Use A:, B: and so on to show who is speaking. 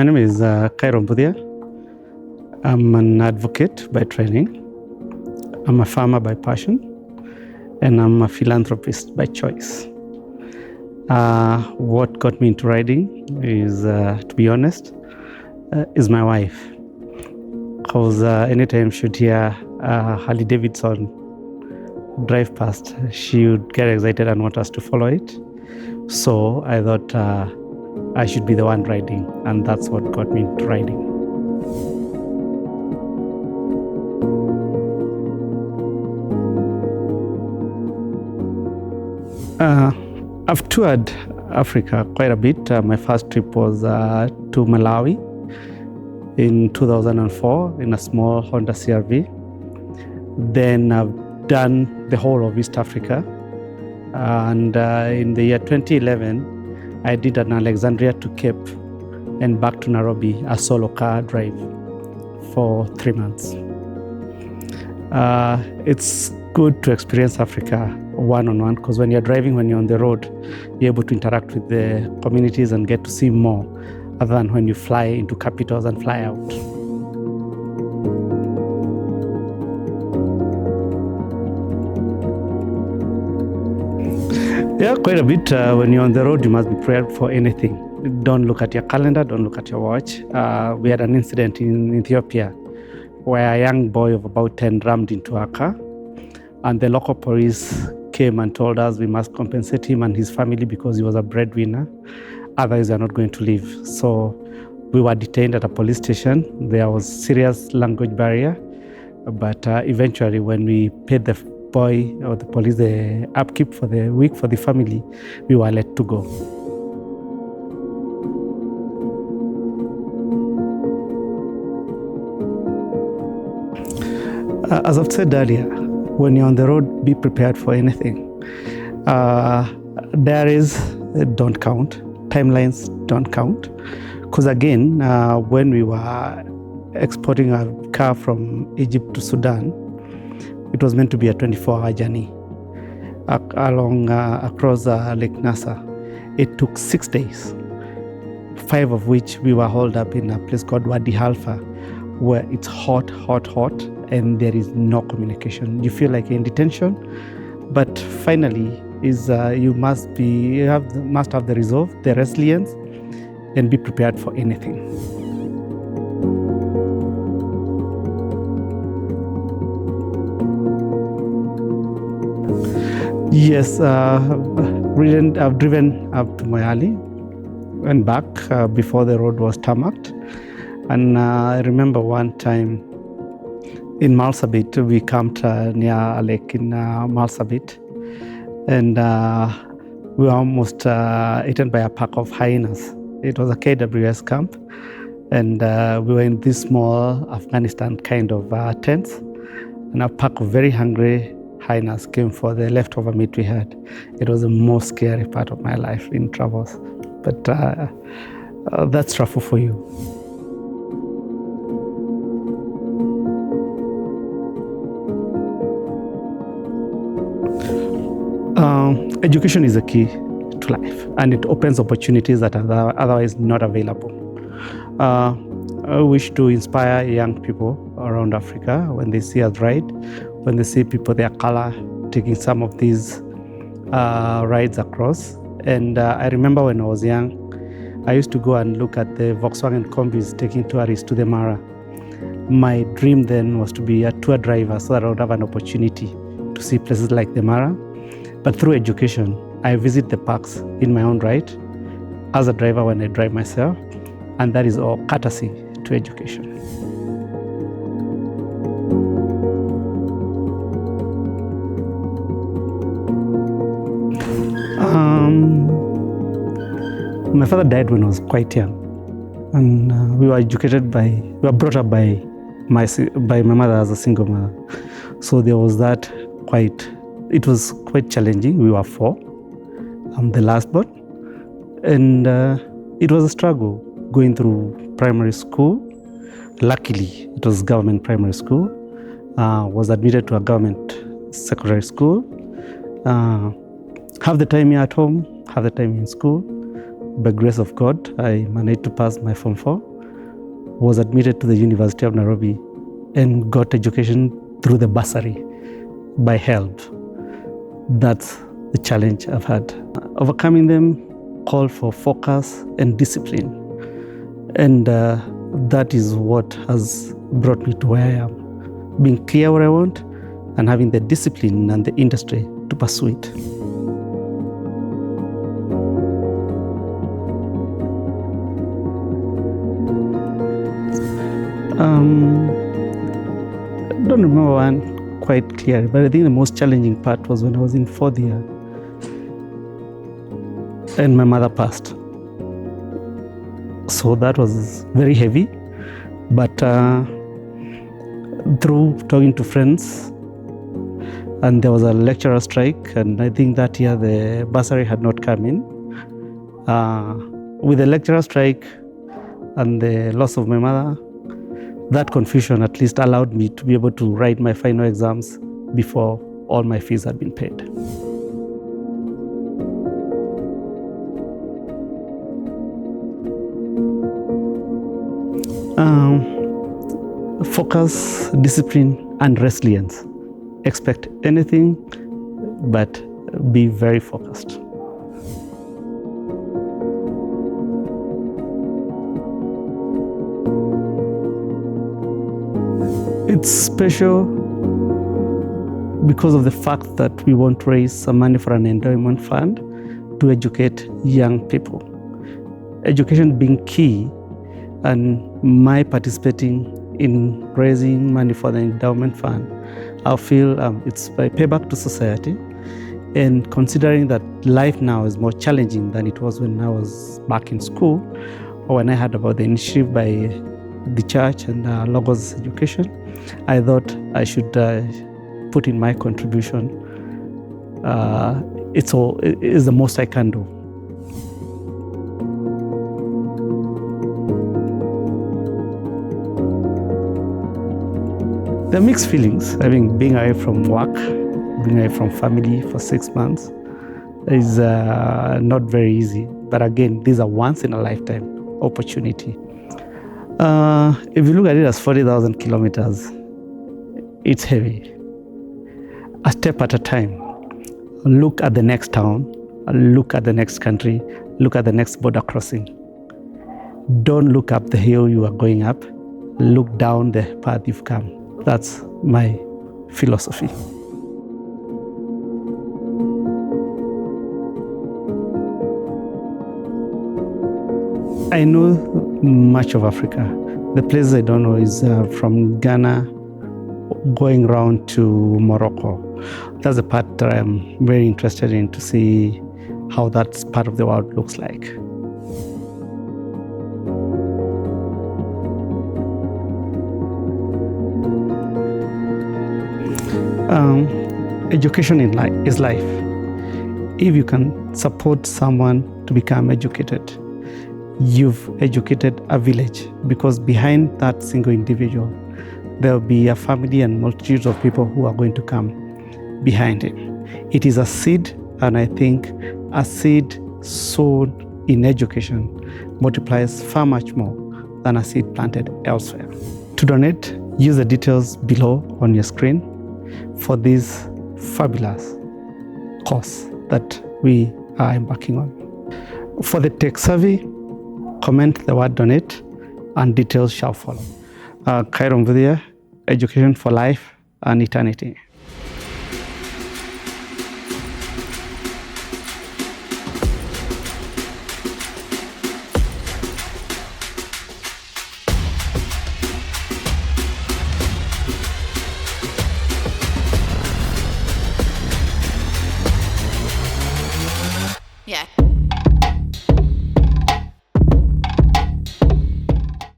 A: My name is Kairu Mbuthia. I'm an advocate by training. I'm a farmer by passion, and I'm a philanthropist by choice. What got me into riding is, to be honest, is my wife. Because anytime she'd hear Harley Davidson drive past, she would get excited and want us to follow it. So I thought I should be the one riding, and that's what got me into riding. I've toured Africa quite a bit. My first trip was to Malawi in 2004 in a small Honda CRV. Then I've done the whole of East Africa. And in the year 2011, I did an Alexandria to Cape and back to Nairobi, a solo car drive for 3 months. It's good to experience Africa one-on-one, because when you're driving, when you're on the road, you're able to interact with the communities and get to see more, other than when you fly into capitals and fly out. Yeah, quite a bit. When you're on the road, you must be prepared for anything. Don't look at your calendar, don't look at your watch. We had an incident in Ethiopia where a young boy of about 10 rammed into a car, and the local police came and told us we must compensate him and his family because he was a breadwinner. Otherwise, they're not going to leave. So we were detained at a police station. There was serious language barrier, but eventually when we paid the boy or the police the upkeep for the week for the family, we were let to go. As I've said earlier, when you're on the road, be prepared for anything. Diaries don't count. Timelines don't count. Because again, when we were exporting a car from Egypt to Sudan, it was meant to be a 24-hour journey across Lake Nasser. It took 6 days, 5 of which we were holed up in a place called Wadi Halfa, where it's hot, and there is no communication. You feel like you're in detention, but finally, you must have the resolve, the resilience, and be prepared for anything. Yes, I've driven up to Moyale and back before the road was tarmacked. And I remember one time in Marsabit, we camped near a lake in Marsabit, and we were almost eaten by a pack of hyenas. It was a KWS camp, and we were in this small Afghanistan kind of tents, and a pack of very hungry hyenas came for the leftover meat we had. It was the most scary part of my life in travels, but that's travel for you. Education is a key to life, and it opens opportunities that are otherwise not available. I wish to inspire young people around Africa when they see us ride, when they see people their color taking some of these rides across. And I remember when I was young, I used to go and look at the Volkswagen combis taking tourists to the Mara. My dream then was to be a tour driver so that I would have an opportunity to see places like the Mara. But through education, I visit the parks in my own right as a driver when I drive myself, and that is all courtesy to education. My father died when I was quite young, and we were brought up by my mother as a single mother. So there was that it was quite challenging. We were 4. I'm the last born, and it was a struggle going through primary school. Luckily, it was government primary school. Was admitted to a government secondary school. Half the time here at home, half the time in school. By grace of God, I managed to pass my Form 4. was admitted to the University of Nairobi and got education through the bursary by HELB. That's the challenge I've had. Overcoming them call for focus and discipline. And that is what has brought me to where I am. Being clear what I want and having the discipline and the industry to pursue it. I don't remember one quite clearly, but I think the most challenging part was when I was in fourth year and my mother passed. So that was very heavy, but through talking to friends, and there was a lecturer strike, and I think that year the bursary had not come in. With the lecturer strike and the loss of my mother, that confusion at least allowed me to be able to write my final exams before all my fees had been paid. Focus, discipline, and resilience. Expect anything, but be very focused. It's special because of the fact that we want to raise some money for an endowment fund to educate young people. Education being key, and my participating in raising money for the endowment fund, I feel it's a payback to society. And considering that life now is more challenging than it was when I was back in school, or when I heard about the initiative by the church and Logos Education, I thought I should put in my contribution. It's the most I can do. There are mixed feelings. I mean, being away from work, being away from family for 6 months is not very easy. But again, these are once in a lifetime opportunity. If you look at it as 40,000 kilometers, it's heavy. A step at a time. Look at the next town, look at the next country, look at the next border crossing. Don't look up the hill you are going up, look down the path you've come. That's my philosophy. I know much of Africa. The places I don't know is from Ghana going around to Morocco. That's the part that I'm very interested in, to see how that part of the world looks like. Education is life. If you can support someone to become educated, you've educated a village, because behind that single individual, there will be a family and multitudes of people who are going to come behind him. It is a seed, and I think a seed sown in education multiplies far much more than a seed planted elsewhere. To donate, use the details below on your screen for this fabulous course that we are embarking on. For the tech savvy, comment the word donate and details shall follow. Kairu Mbuthia, Education for Life and Eternity.